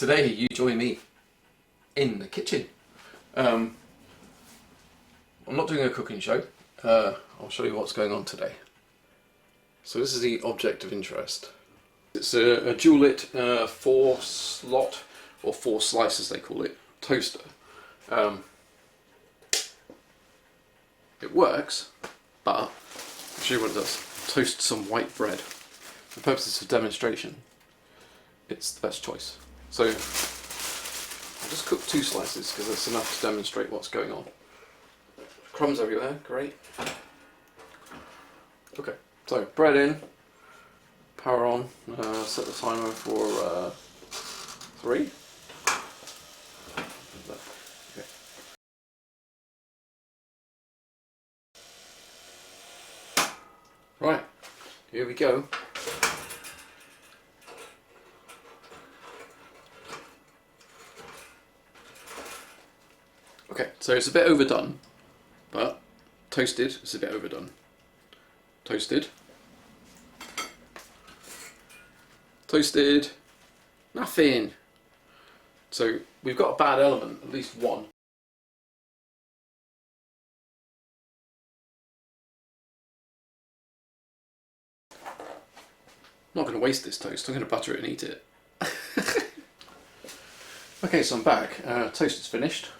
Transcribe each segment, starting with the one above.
Today you join me in the kitchen. I'm not doing a cooking show. I'll show you what's going on today. So this is the object of interest. It's a Dualit 4-slot or 4 slices they call it, toaster. It works, but I'll show you what it does. Toast some white bread. For purposes of demonstration, it's the best choice. So I'll just cook 2 slices because that's enough to demonstrate what's going on. Crumbs everywhere, great. Okay, so bread in, power on, set the timer for 3. Okay. Right, here we go. Okay, so it's a bit overdone, but toasted, it's a bit overdone. Toasted. Toasted. Nothing. So we've got a bad element, at least one. I'm not going to waste this toast, I'm going to butter it and eat it. Okay, so I'm back. Toast is finished.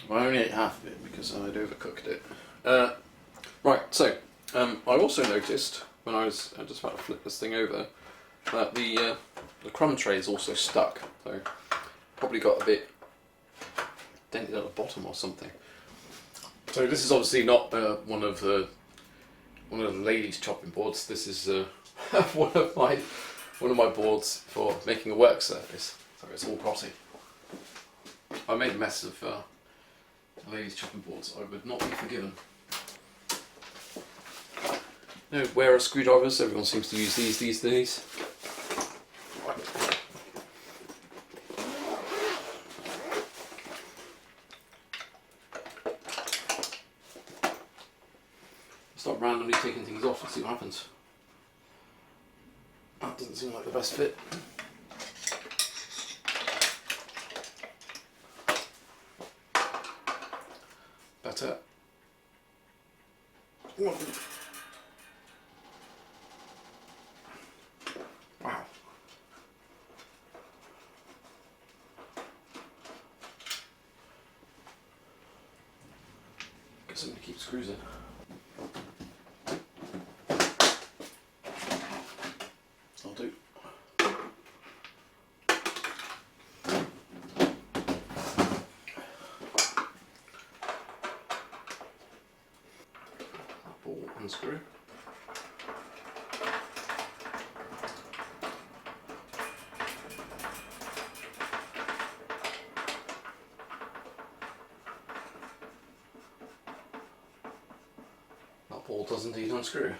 I only ate half of it because I'd overcooked it. Right, so I also noticed when I was just about to flip this thing over that the crumb tray is also stuck. So probably got a bit dented at the bottom or something. So this is obviously not one of the ladies' chopping boards. This is one of my boards for making a work surface. So it's all grotty. I made a mess of ladies' chopping boards. I would not be forgiven. No, where are screwdrivers? Everyone seems to use these days. Right. Start randomly taking things off and see what happens. That doesn't seem like the best fit. Better. Wow. Guess I'm going to keep screws in. I'll do. Ball unscrew. That ball does indeed unscrew.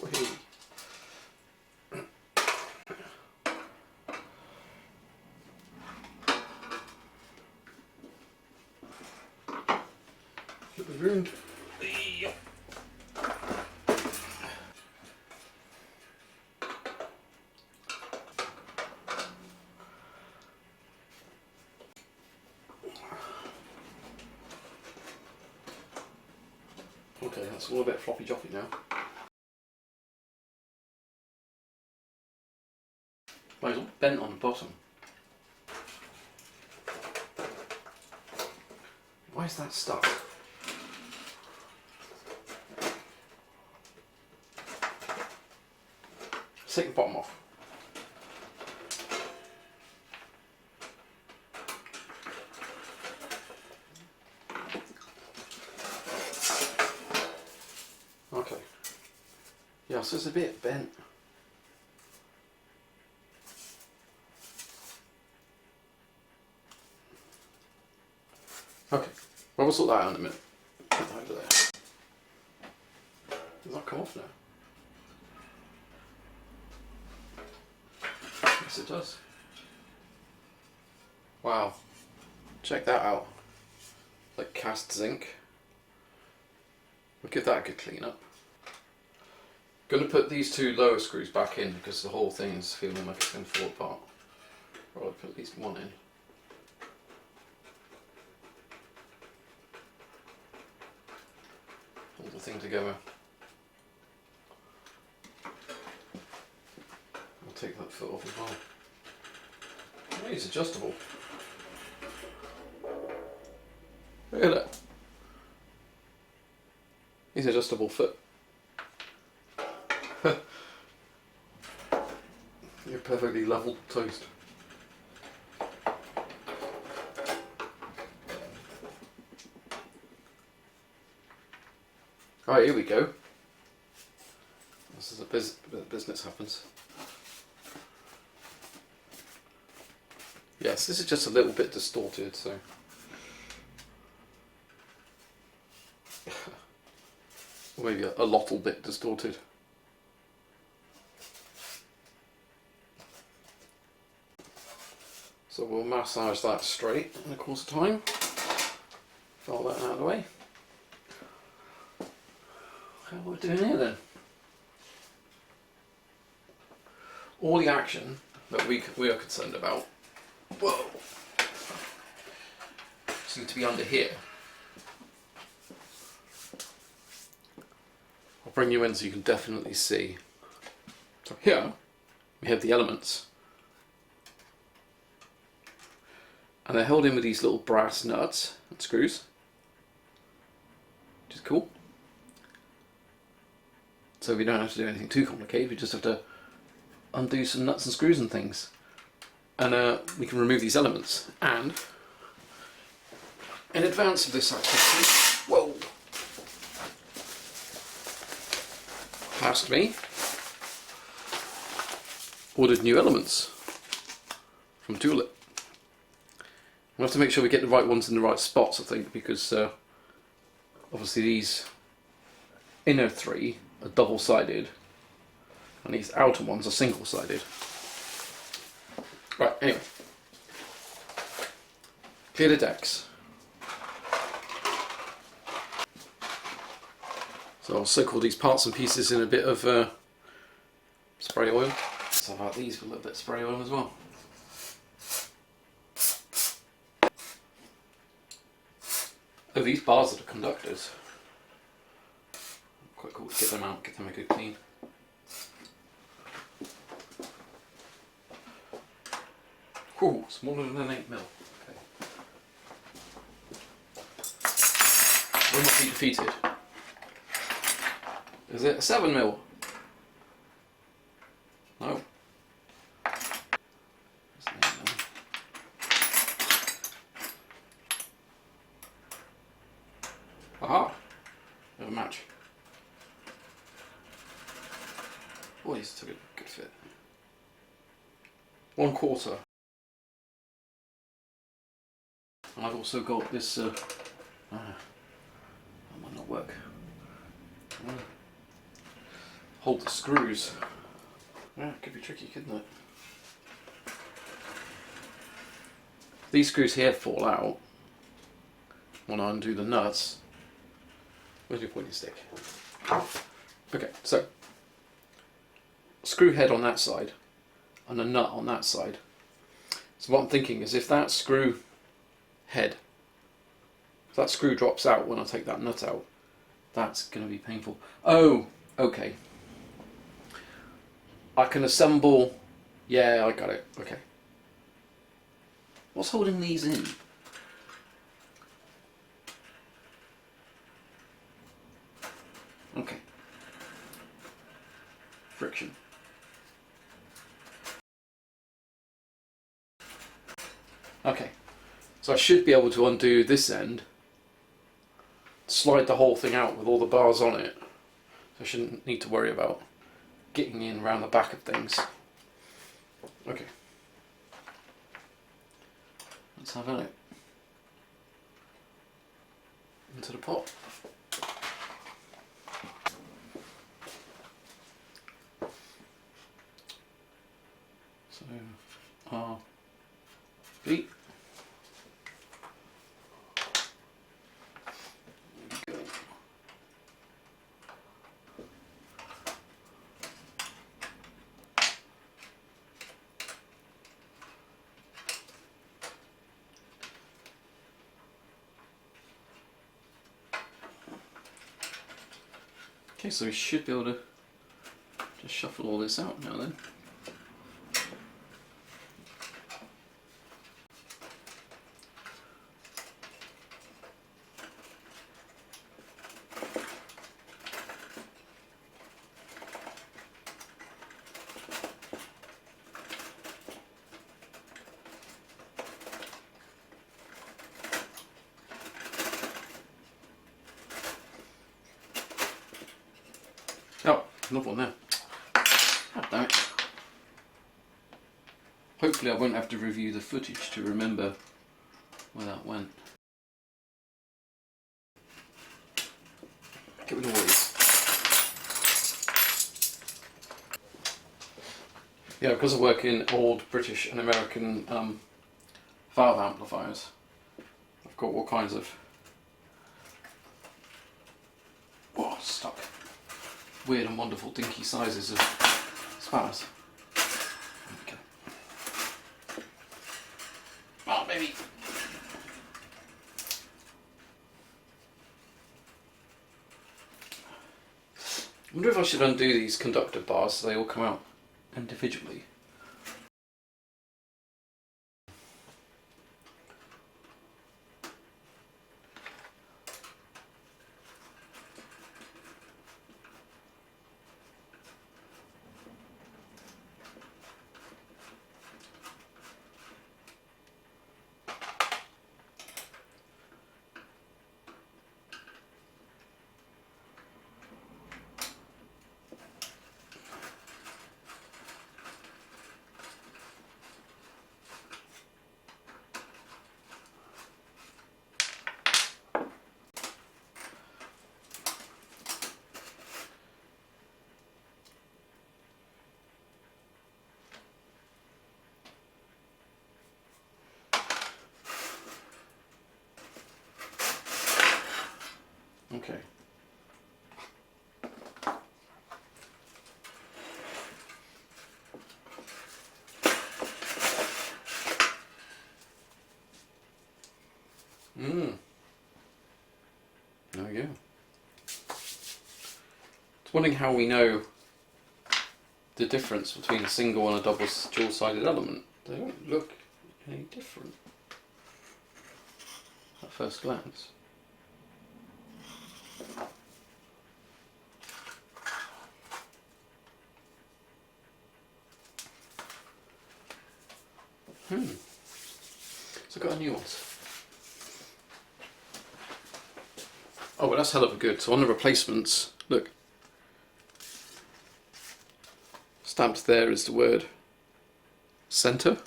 Whee. Flip it around. Yep. Okay, that's all a bit floppy joppy now. Well, it's all bent on the bottom. Why is that stuck? Take the bottom off. Okay. Yeah, so it's a bit bent. Okay, well, we'll sort that out in a minute. Put that over there. Does that come off now? Yes, it does. Wow. Check that out. Like cast zinc. We'll give that a good clean up. Going to put these two lower screws back in because the whole thing is feeling like it's going to fall apart. Or I'll put at least one in. Hold the thing together. I'll take that foot off as well. Oh, it's adjustable. Look at that. It's adjustable foot. You're perfectly level toast. Alright, here we go. This is a bit of business happens. Yes, this is just a little bit distorted, so. Or maybe a little bit distorted. So we'll massage that straight in the course of time. File that out of the way. What we're doing here then? All the action that we are concerned about, whoa, seems to be under here. I'll bring you in so you can definitely see. So here we have the elements. And they're held in with these little brass nuts and screws, which is cool. So we don't have to do anything too complicated, we just have to undo some nuts and screws and things. And we can remove these elements. And in advance of this activity, whoa, past me, ordered new elements from Dualit. We'll have to make sure we get the right ones in the right spots, I think, because obviously these inner three are double-sided and these outer ones are single-sided. Right, anyway. Clear the decks. So I'll soak all these parts and pieces in a bit of spray oil. So I've had these with a little bit of spray oil as well. Oh, these bars are the conductors. Quite cool to get them out, get them a good clean. Ooh, smaller than an 8mm. Okay. Will not be defeated. Is it a 7mm? No. It's an 8mm. Aha! We have a match. Oh, these took a good fit. 1/4. And I've also got this, that might not work. Hold the screws. Yeah, it could be tricky, couldn't it? These screws here fall out when I undo the nuts. Where's your pointing stick? Okay, so screw head on that side and a nut on that side. So what I'm thinking is if that screw head, if that screw drops out when I take that nut out, that's going to be painful. Oh, okay. I can assemble, yeah, I got it, okay. What's holding these in? Okay. Friction. Okay. So I should be able to undo this end, slide the whole thing out with all the bars on it. So I shouldn't need to worry about getting in around the back of things. Okay. Let's have it into the pot. So R B. Okay, so we should be able to just shuffle all this out now then. Oh, another one there. God damn it. Hopefully I won't have to review the footage to remember where that went. Get rid of all these. Yeah, because I work in old British and American valve amplifiers, I've got all kinds of stuck weird and wonderful dinky sizes of spanners. Okay. Oh, baby. I wonder if I should undo these conductor bars so they all come out individually. Okay. There we go. Just wondering how we know the difference between a single and a dual-sided element. They don't look any different at first glance. So I've got a new one. Oh, well, that's hell of a good. So on the replacements, look, stamped there is the word centre,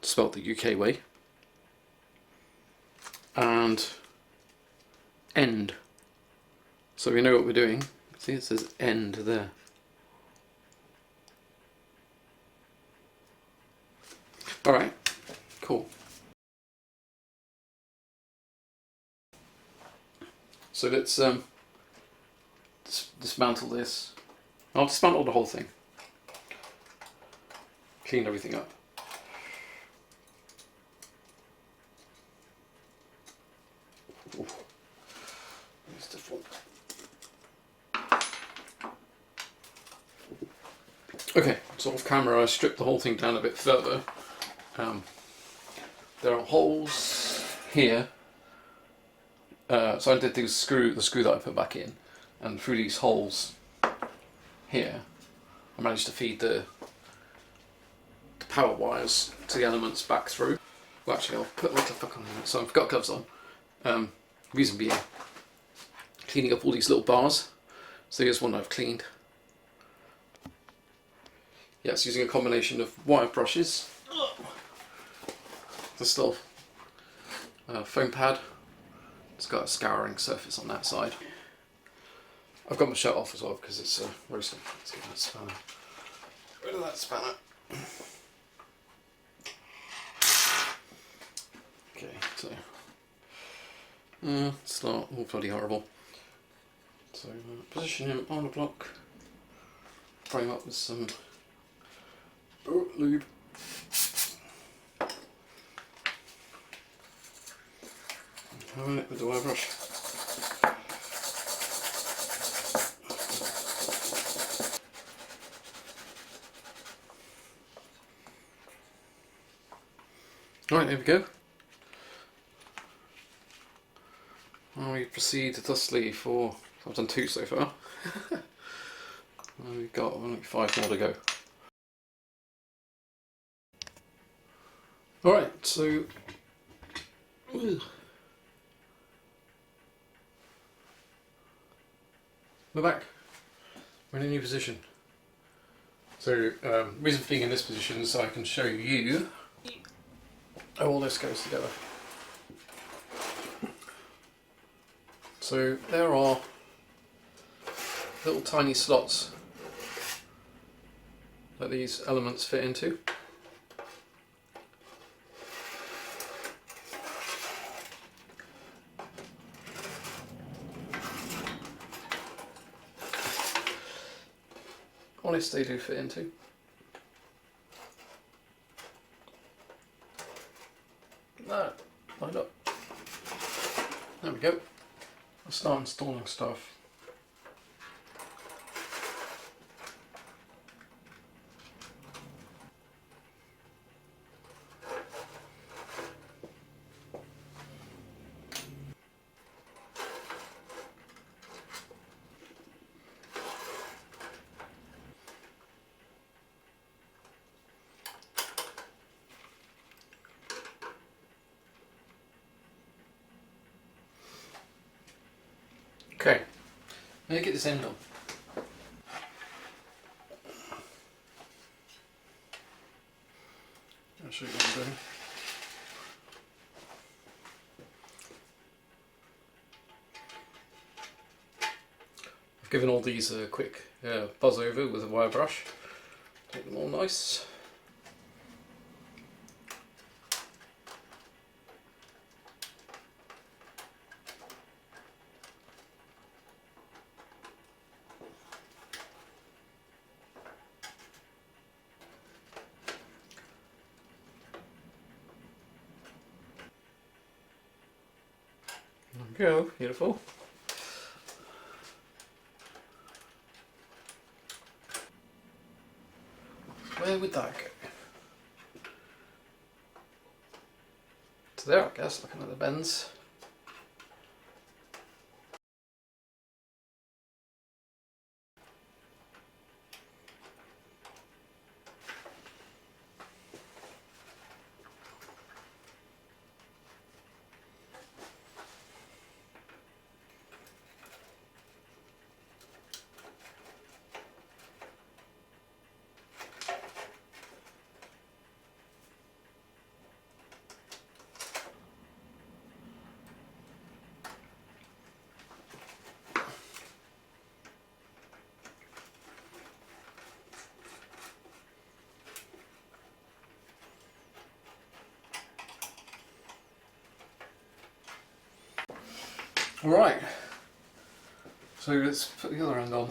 spelt the UK way, and end. So we know what we're doing. See, it says end there. Alright, cool. So let's dismantle this. I'll dismantle the whole thing. Clean everything up. Ooh. It's different. Okay, so off camera I stripped the whole thing down a bit further. There are holes here. So I did the screw that I put back in, and through these holes here I managed to feed the power wires to the elements back through. Well, actually I'll put my glove back on. So I've got gloves on. Reason being, cleaning up all these little bars. So here's one I've cleaned. Yeah, it's using a combination of wire brushes, the still foam pad. It's got a scouring surface on that side. I've got my shirt off as well because it's roasting. Let's get that spanner. Rid of that spanner. Okay, so start all bloody horrible. So position him on the block. Frame up with some lube. Hone it with the wire brush. Right, there we go. Now we proceed thusly for, I've done 2 so far. We've got only 5 more to go. Alright, so we're back. We're in a new position. So reason for being in this position is so I can show you how all this goes together. So there are little tiny slots that these elements fit into. Honest, they do fit into. No, lined up. There we go. I'll start installing stuff. Okay, let me get this end on. I'll show you what I'm doing. I've given all these a quick buzz over with a wire brush. Make them all nice. There we go, beautiful. Where would that go? To there, I guess, looking at the bends. Alright, so let's put the other end on.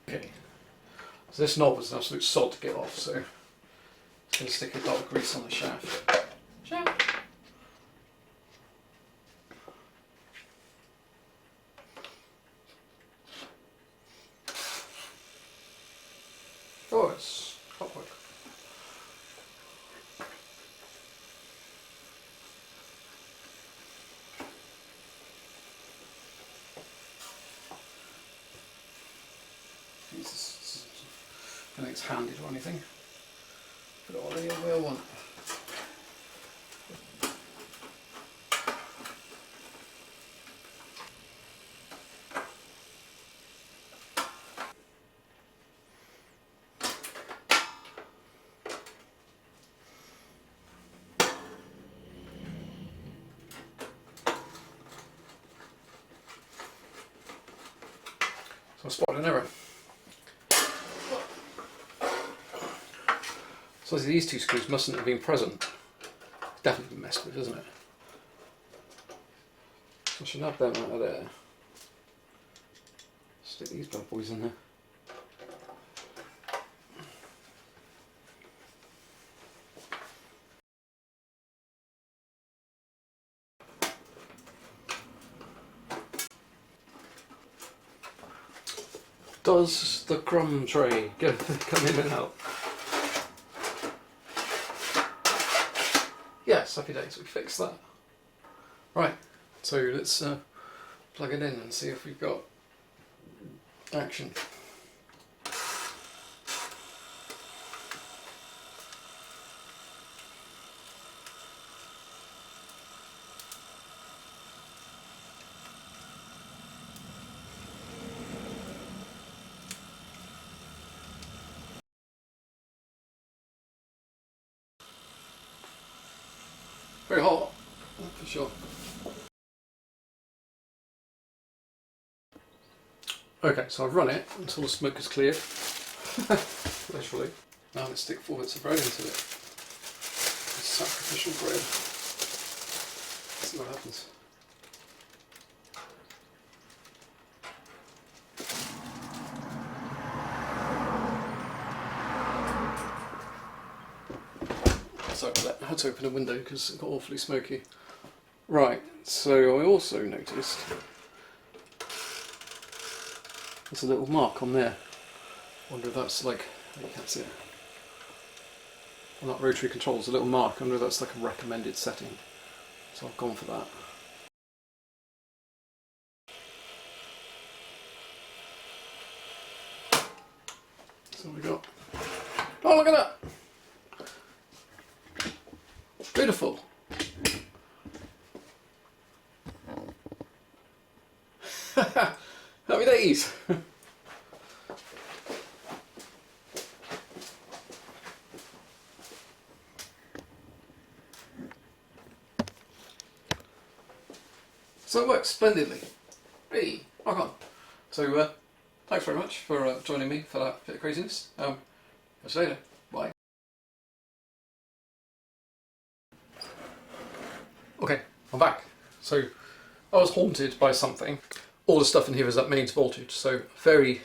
Okay, so this knob is an absolute sod to get off, so it's going to stick a dot of grease on the shaft. Oh, it's clockwork. I don't think it's handed or anything. Put it on the wheel one. I spotted an error. So these two screws mustn't have been present. It's definitely been messed with, isn't it? So I should have them out of there. Stick these bad boys in there. Does the crumb tray come in and out? Yes, happy days, we fixed that. Right, so let's plug it in and see if we've got action. Very hot, for sure. Okay, so I've run it until the smoke is cleared. Literally. Now let's stick 4 bits of bread into it. Sacrificial bread. Let's see what happens. Sorry about that, I had to open a window because it got awfully smoky. Right, so I also noticed there's a little mark on there. Wonder if that's like, you can't see it. On that rotary control, there's a little mark. I wonder if that's like a recommended setting. So I've gone for that. So we got. Oh, look at that! Beautiful. Happy days. So it works splendidly. Hey, rock on. So thanks very much for joining me for that bit of craziness. Catch you later. Bye. Okay, I'm back. So I was haunted by something. All the stuff in here is at mains voltage, so very,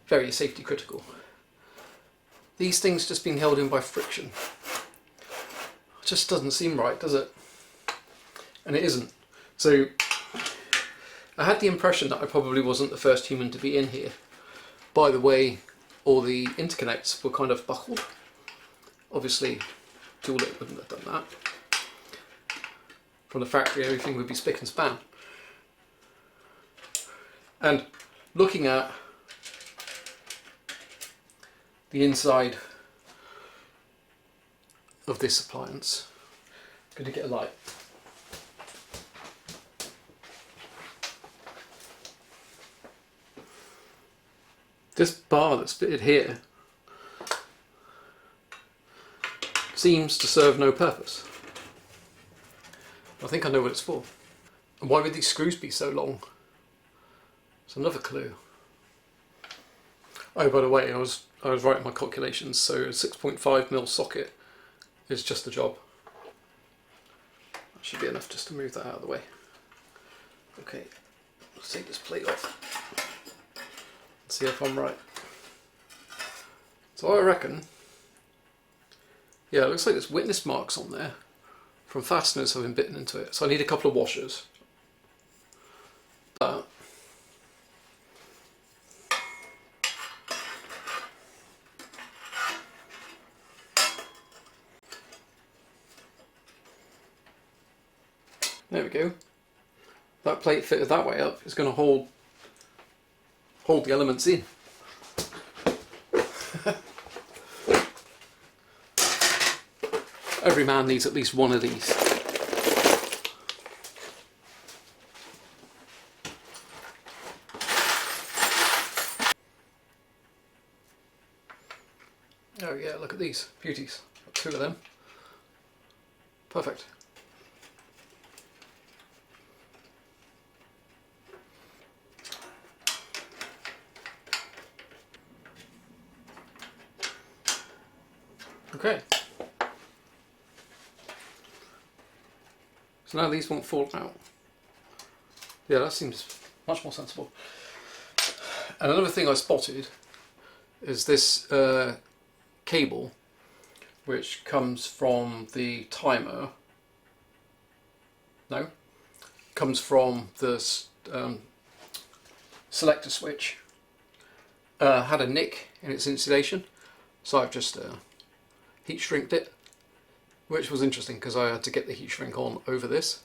very safety critical. These things just being held in by friction. It just doesn't seem right, does it? And it isn't. So I had the impression that I probably wasn't the first human to be in here. By the way, all the interconnects were kind of buckled. Obviously, Dualit wouldn't have done that. From the factory, everything would be spick and span. And looking at the inside of this appliance, I'm going to get a light. This bar that's fitted here seems to serve no purpose. I think I know what it's for. And why would these screws be so long? It's another clue. Oh, by the way, I was right in my calculations, so a 6.5mm socket is just the job. That should be enough just to move that out of the way. Okay, let's take this plate off. See if I'm right. So I reckon, yeah, it looks like there's witness marks on there from fasteners having bitten into it. So I need a couple of washers. But there we go. That plate fitted that way up is going to hold the elements in. Every man needs at least one of these. Oh yeah, look at these beauties. Got 2 of them. Perfect. Okay. So now these won't fall out. Yeah, that seems much more sensible. And another thing I spotted is this cable, which comes from the timer. No, comes from the selector switch. Had a nick in its insulation, so I've just heat shrinked it, which was interesting because I had to get the heat shrink on over this,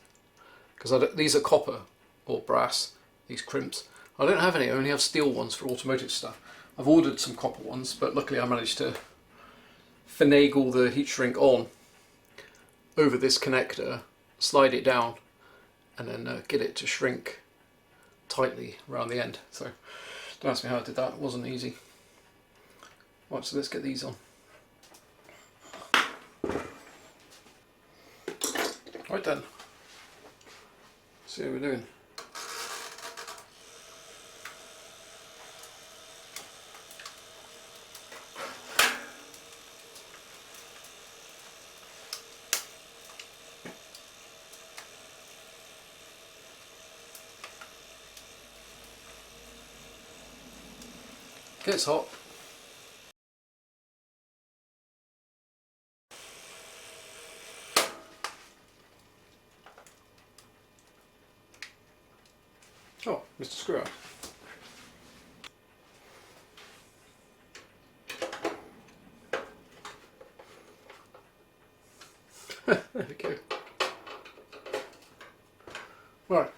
because these are copper or brass, these crimps. I don't have any, I only have steel ones for automotive stuff. I've ordered some copper ones, but luckily I managed to finagle the heat shrink on over this connector, slide it down, and then get it to shrink tightly around the end. So don't ask me how I did that, it wasn't easy. Right, so let's get these on. Right then, see how we're doing. Gets hot. Oh, Mr. Screw Up. There we go. Right.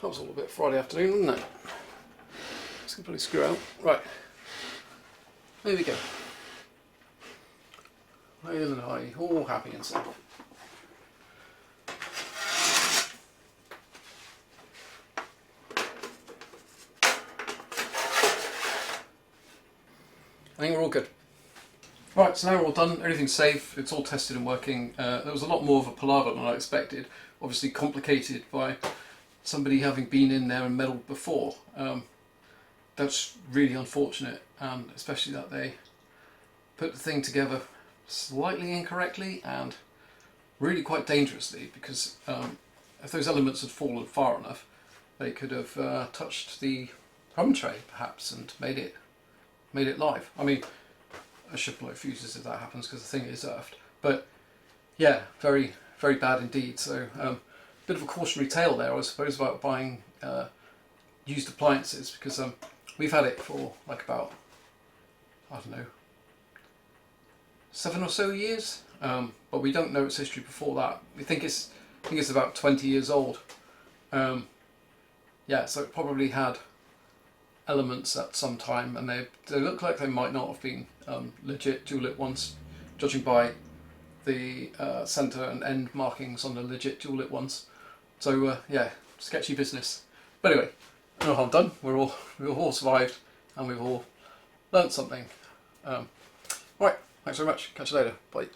That was all a bit Friday afternoon, wasn't it? Let's probably screw out. Right. There we go. Hale and I, all happy and safe. I think we're all good. Right, so now we're all done, everything's safe, it's all tested and working. There was a lot more of a palaver than I expected, obviously complicated by somebody having been in there and meddled before. That's really unfortunate, and especially that they put the thing together slightly incorrectly and really quite dangerously, because if those elements had fallen far enough, they could have touched the hum tray perhaps and made it live. I mean, I should blow fuses if that happens because the thing is earthed. But yeah, very, very bad indeed. So bit of a cautionary tale there, I suppose, about buying used appliances, because we've had it for like about, I don't know, 7 or so years, but we don't know its history before that. We think it's about 20 years old. Yeah, so it probably had elements at some time, and they look like they might not have been legit Dualit ones, judging by the centre and end markings on the legit Dualit ones. So yeah, sketchy business. But anyway, no harm done. We've all survived, and we've all learnt something. Right, thanks very much. Catch you later. Bye.